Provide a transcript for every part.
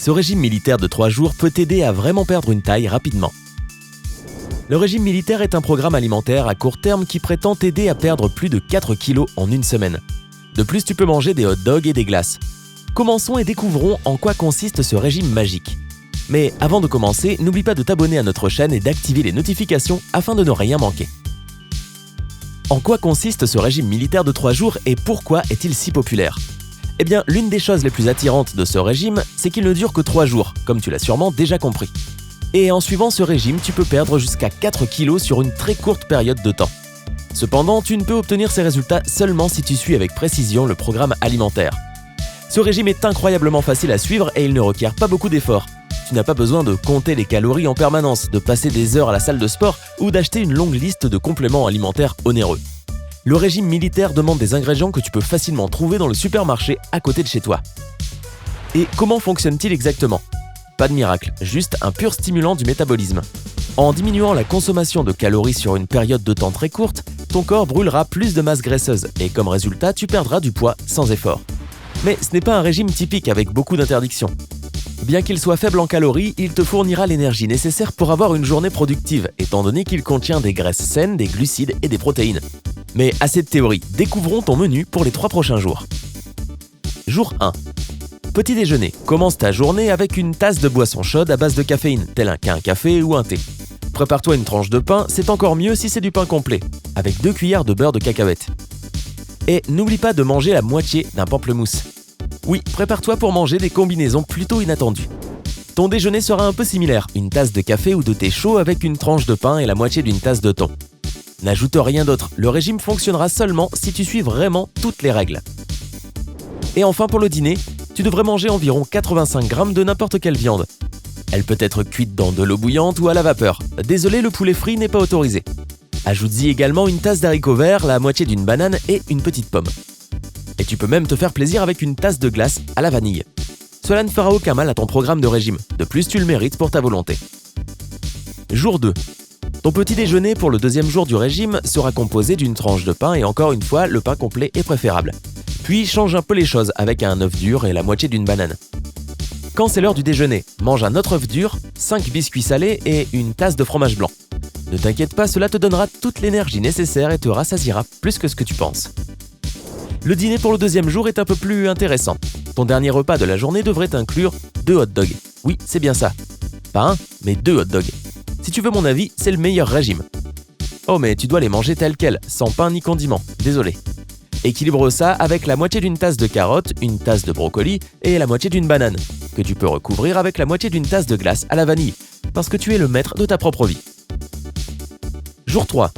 Ce régime militaire de 3 jours peut t'aider à vraiment perdre une taille rapidement. Le régime militaire est un programme alimentaire à court terme qui prétend t'aider à perdre plus de 4 kilos en une semaine. De plus, tu peux manger des hot dogs et des glaces. Commençons et découvrons en quoi consiste ce régime magique. Mais avant de commencer, n'oublie pas de t'abonner à notre chaîne et d'activer les notifications afin de ne rien manquer. En quoi consiste ce régime militaire de 3 jours et pourquoi est-il si populaire ? Eh bien, l'une des choses les plus attirantes de ce régime, c'est qu'il ne dure que 3 jours, comme tu l'as sûrement déjà compris. Et en suivant ce régime, tu peux perdre jusqu'à 4 kilos sur une très courte période de temps. Cependant, tu ne peux obtenir ces résultats seulement si tu suis avec précision le programme alimentaire. Ce régime est incroyablement facile à suivre et il ne requiert pas beaucoup d'efforts. Tu n'as pas besoin de compter les calories en permanence, de passer des heures à la salle de sport ou d'acheter une longue liste de compléments alimentaires onéreux. Le régime militaire demande des ingrédients que tu peux facilement trouver dans le supermarché à côté de chez toi. Et comment fonctionne-t-il exactement ? Pas de miracle, juste un pur stimulant du métabolisme. En diminuant la consommation de calories sur une période de temps très courte, ton corps brûlera plus de masse graisseuse et comme résultat, tu perdras du poids sans effort. Mais ce n'est pas un régime typique avec beaucoup d'interdictions. Bien qu'il soit faible en calories, il te fournira l'énergie nécessaire pour avoir une journée productive, étant donné qu'il contient des graisses saines, des glucides et des protéines. Mais assez de théorie, découvrons ton menu pour les 3 prochains jours. Jour 1. Petit déjeuner. Commence ta journée avec une tasse de boisson chaude à base de caféine, tel qu'un café ou un thé. Prépare-toi une tranche de pain, c'est encore mieux si c'est du pain complet, avec 2 cuillères de beurre de cacahuète. Et n'oublie pas de manger la moitié d'un pamplemousse. Oui, prépare-toi pour manger des combinaisons plutôt inattendues. Ton déjeuner sera un peu similaire, une tasse de café ou de thé chaud avec une tranche de pain et la moitié d'une tasse de thon. N'ajoute rien d'autre, le régime fonctionnera seulement si tu suis vraiment toutes les règles. Et enfin pour le dîner, tu devrais manger environ 85 g de n'importe quelle viande. Elle peut être cuite dans de l'eau bouillante ou à la vapeur. Désolé, le poulet frit n'est pas autorisé. Ajoute-y également une tasse d'haricots verts, la moitié d'une banane et une petite pomme. Et tu peux même te faire plaisir avec une tasse de glace à la vanille. Cela ne fera aucun mal à ton programme de régime. De plus, tu le mérites pour ta volonté. Jour 2. Ton petit déjeuner pour le 2e jour du régime sera composé d'une tranche de pain et encore une fois, le pain complet est préférable. Puis change un peu les choses avec un œuf dur et la moitié d'une banane. Quand c'est l'heure du déjeuner, mange un autre œuf dur, 5 biscuits salés et une tasse de fromage blanc. Ne t'inquiète pas, cela te donnera toute l'énergie nécessaire et te rassasiera plus que ce que tu penses. Le dîner pour le 2e jour est un peu plus intéressant. Ton dernier repas de la journée devrait inclure 2 hot dogs. Oui, c'est bien ça. Pas un, mais 2 hot dogs. Si tu veux mon avis, c'est le meilleur régime. Oh mais tu dois les manger tels quels, sans pain ni condiment, désolé. Équilibre ça avec la moitié d'une tasse de carottes, une tasse de brocoli et la moitié d'une banane, que tu peux recouvrir avec la moitié d'une tasse de glace à la vanille, parce que tu es le maître de ta propre vie. Jour 3.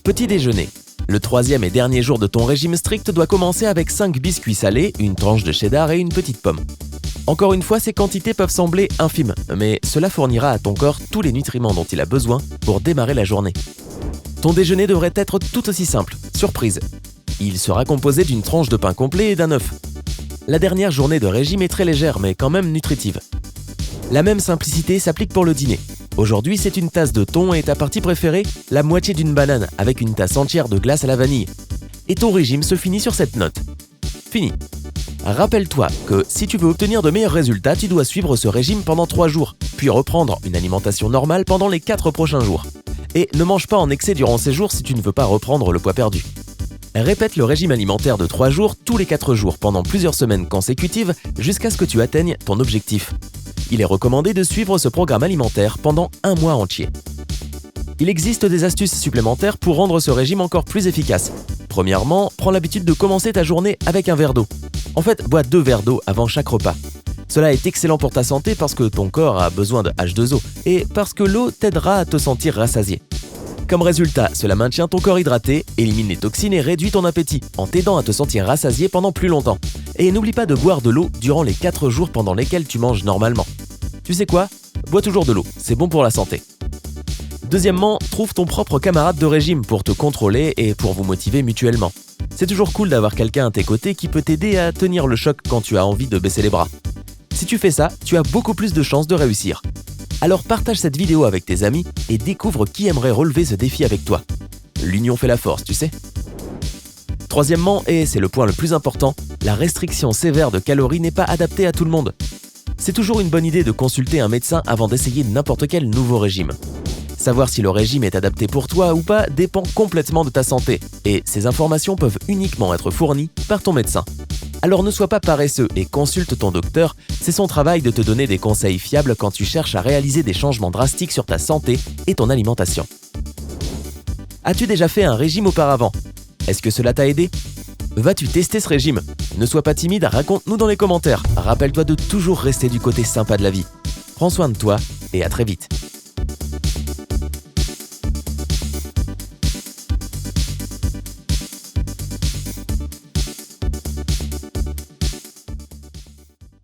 Petit déjeuner. Le 3e et dernier jour de ton régime strict doit commencer avec 5 biscuits salés, une tranche de cheddar et une petite pomme. Encore une fois, ces quantités peuvent sembler infimes, mais cela fournira à ton corps tous les nutriments dont il a besoin pour démarrer la journée. Ton déjeuner devrait être tout aussi simple, surprise. Il sera composé d'une tranche de pain complet et d'un œuf. La dernière journée de régime est très légère, mais quand même nutritive. La même simplicité s'applique pour le dîner. Aujourd'hui, c'est une tasse de thon et ta partie préférée, la moitié d'une banane avec une tasse entière de glace à la vanille. Et ton régime se finit sur cette note. Fini. Rappelle-toi que si tu veux obtenir de meilleurs résultats, tu dois suivre ce régime pendant 3 jours, puis reprendre une alimentation normale pendant les 4 prochains jours. Et ne mange pas en excès durant ces jours si tu ne veux pas reprendre le poids perdu. Répète le régime alimentaire de 3 jours tous les 4 jours pendant plusieurs semaines consécutives jusqu'à ce que tu atteignes ton objectif. Il est recommandé de suivre ce programme alimentaire pendant 1 mois entier. Il existe des astuces supplémentaires pour rendre ce régime encore plus efficace. Premièrement, prends l'habitude de commencer ta journée avec un verre d'eau. En fait, bois 2 verres d'eau avant chaque repas. Cela est excellent pour ta santé parce que ton corps a besoin de H2O et parce que l'eau t'aidera à te sentir rassasié. Comme résultat, cela maintient ton corps hydraté, élimine les toxines et réduit ton appétit en t'aidant à te sentir rassasié pendant plus longtemps. Et n'oublie pas de boire de l'eau durant les 4 jours pendant lesquels tu manges normalement. Tu sais quoi ? Bois toujours de l'eau, c'est bon pour la santé. Deuxièmement, trouve ton propre camarade de régime pour te contrôler et pour vous motiver mutuellement. C'est toujours cool d'avoir quelqu'un à tes côtés qui peut t'aider à tenir le choc quand tu as envie de baisser les bras. Si tu fais ça, tu as beaucoup plus de chances de réussir. Alors partage cette vidéo avec tes amis et découvre qui aimerait relever ce défi avec toi. L'union fait la force, tu sais. Troisièmement, et c'est le point le plus important, la restriction sévère de calories n'est pas adaptée à tout le monde. C'est toujours une bonne idée de consulter un médecin avant d'essayer n'importe quel nouveau régime. Savoir si le régime est adapté pour toi ou pas dépend complètement de ta santé, et ces informations peuvent uniquement être fournies par ton médecin. Alors ne sois pas paresseux et consulte ton docteur, c'est son travail de te donner des conseils fiables quand tu cherches à réaliser des changements drastiques sur ta santé et ton alimentation. As-tu déjà fait un régime auparavant? Est-ce que cela t'a aidé? Vas-tu tester ce régime? Ne sois pas timide, raconte-nous dans les commentaires. Rappelle-toi de toujours rester du côté sympa de la vie. Prends soin de toi et à très vite.